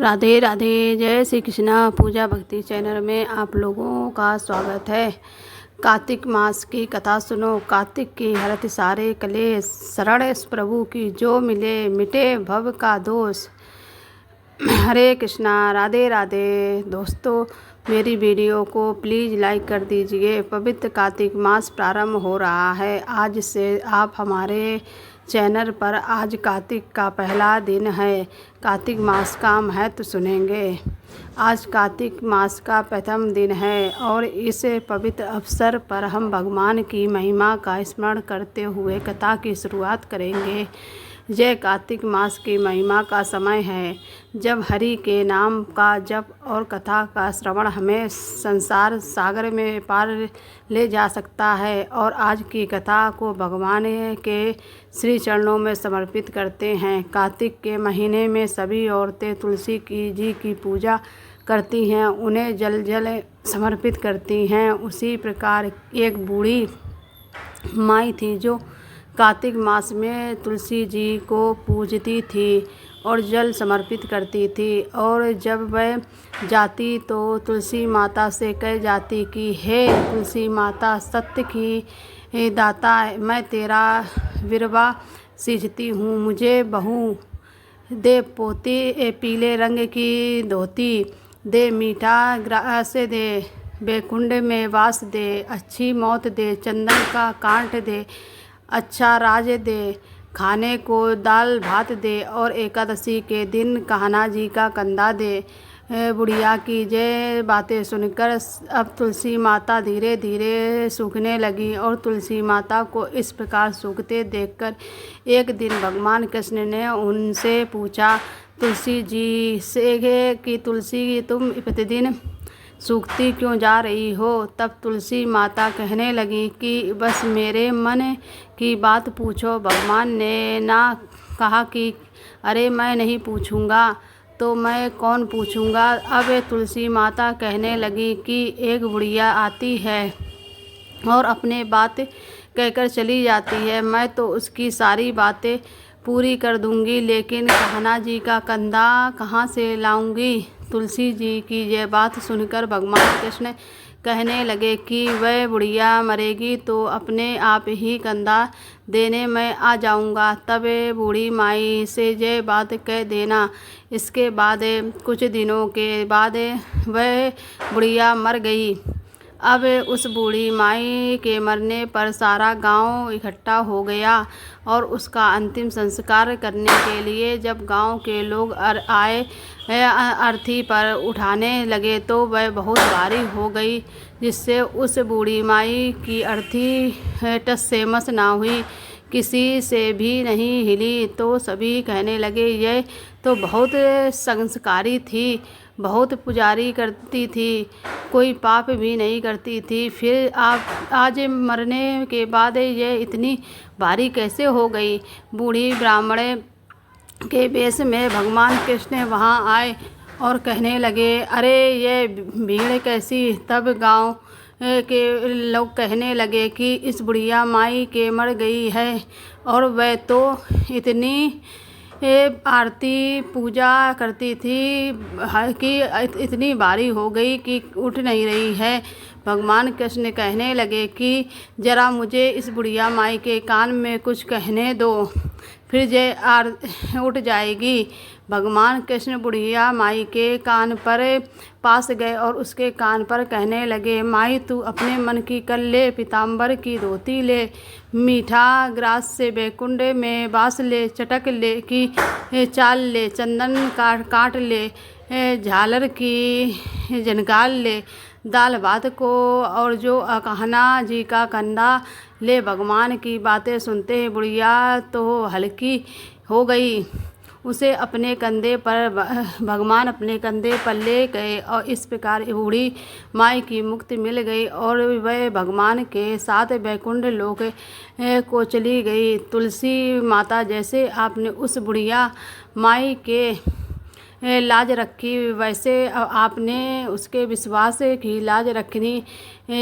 राधे राधे। जय श्री कृष्णा। पूजा भक्ति चैनल में आप लोगों का स्वागत है। कार्तिक मास की कथा सुनो। कार्तिक की हरत सारे कलेश, शरण प्रभु की जो मिले मिटे भव का दोष। हरे कृष्णा। राधे राधे। दोस्तों, मेरी वीडियो को प्लीज़ लाइक कर दीजिए। पवित्र कार्तिक मास प्रारंभ हो रहा है। आज से आप हमारे चैनल पर आज कार्तिक का पहला दिन है। कार्तिक मास का महत्व सुनेंगे। आज कार्तिक मास का प्रथम दिन है और इस पवित्र अवसर पर हम भगवान की महिमा का स्मरण करते हुए कथा की शुरुआत करेंगे। यह कार्तिक मास की महिमा का समय है जब हरि के नाम का जप और कथा का श्रवण हमें संसार सागर में पार ले जा सकता है। और आज की कथा को भगवान के श्री चरणों में समर्पित करते हैं। कार्तिक के महीने में सभी औरतें तुलसी जी की पूजा करती हैं, उन्हें जल समर्पित करती हैं। उसी प्रकार एक बूढ़ी माई थी जो कार्तिक मास में तुलसी जी को पूजती थी और जल समर्पित करती थी। और जब वह जाती तो तुलसी माता से कह जाती कि हे तुलसी माता, सत्य की दाता, मैं तेरा विरवा सींचती हूँ, मुझे बहू दे, पोती पीले रंग की धोती दे, मीठा ग्रास दे, बैकुंठ में वास दे, अच्छी मौत दे, चंदन का कांट दे, अच्छा राज दे, खाने को दाल भात दे और एकादशी के दिन कान्हा जी का कंधा दे। बुढ़िया की ये बातें सुनकर अब तुलसी माता धीरे धीरे सूखने लगी। और तुलसी माता को इस प्रकार सूखते देखकर एक दिन भगवान कृष्ण ने उनसे पूछा, तुलसी जी से कि तुलसी, तुम प्रतिदिन सूखती क्यों जा रही हो? तब तुलसी माता कहने लगी कि बस मेरे मन की बात पूछो। भगवान ने ना कहा कि अरे मैं नहीं पूछूंगा तो मैं कौन पूछूंगा। अब तुलसी माता कहने लगी कि एक बुढ़िया आती है और अपने बात कहकर चली जाती है, मैं तो उसकी सारी बातें पूरी कर दूंगी, लेकिन कान्हा जी का कंधा कहाँ से लाऊंगी? तुलसी जी की यह बात सुनकर भगवान कृष्ण कहने लगे कि वह बुढ़िया मरेगी तो अपने आप ही कंधा देने मैं आ जाऊंगा, तब बूढ़ी माई से यह बात कह देना। इसके बाद कुछ दिनों के बाद वह बुढ़िया मर गई। अब उस बूढ़ी माई के मरने पर सारा गांव इकट्ठा हो गया और उसका अंतिम संस्कार करने के लिए जब गांव के लोग आए अर्थी पर उठाने लगे तो वह बहुत भारी हो गई, जिससे उस बूढ़ी माई की अर्थी टस से मस ना हुई, किसी से भी नहीं हिली। तो सभी कहने लगे यह तो बहुत संस्कारी थी, बहुत पुजारी करती थी, कोई पाप भी नहीं करती थी, फिर आज मरने के बाद यह इतनी भारी कैसे हो गई? बूढ़ी ब्राह्मण के वेश में भगवान कृष्ण वहाँ आए और कहने लगे, अरे ये भीड़ कैसी? तब गांव के लोग कहने लगे कि इस बुढ़िया माई के मर गई है और वह तो इतनी आरती पूजा करती थी कि इतनी भारी हो गई कि उठ नहीं रही है। भगवान कृष्ण कहने लगे कि जरा मुझे इस बुढ़िया माई के कान में कुछ कहने दो, फिर ये उठ जाएगी। भगवान कृष्ण बुढ़िया माई के कान पर पास गए और उसके कान पर कहने लगे, माई तू अपने मन की कर ले, पीताम्बर की धोती ले, मीठा ग्रास से बैकुंठ में वास ले, चटक ले की चाल ले, चंदन काट ले, झालर की जनगाल ले, दाल भात को और जो कान्हा जी का कंधा ले। भगवान की बातें सुनते ही बुढ़िया तो हल्की हो गई। उसे अपने कंधे पर भगवान अपने कंधे पर ले गए और इस प्रकार बूढ़ी माई की मुक्ति मिल गई और वह भगवान के साथ बैकुंठ लोक को चली गई। तुलसी माता जैसे आपने उस बुढ़िया माई के लाज रखी, वैसे आपने उसके विश्वास की लाज रखनी।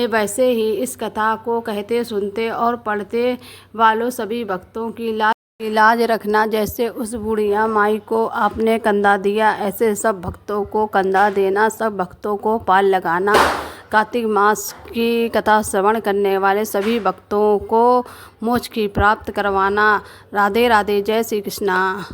वैसे ही इस कथा को कहते सुनते और पढ़ते वालों सभी भक्तों की लाज लाज रखना, जैसे उस बुढ़िया माई को आपने कंधा दिया, ऐसे सब भक्तों को कंधा देना, सब भक्तों को पार लगाना। कार्तिक मास की कथा श्रवण करने वाले सभी भक्तों को मोक्ष की प्राप्त करवाना। राधे राधे, जय श्री कृष्णा।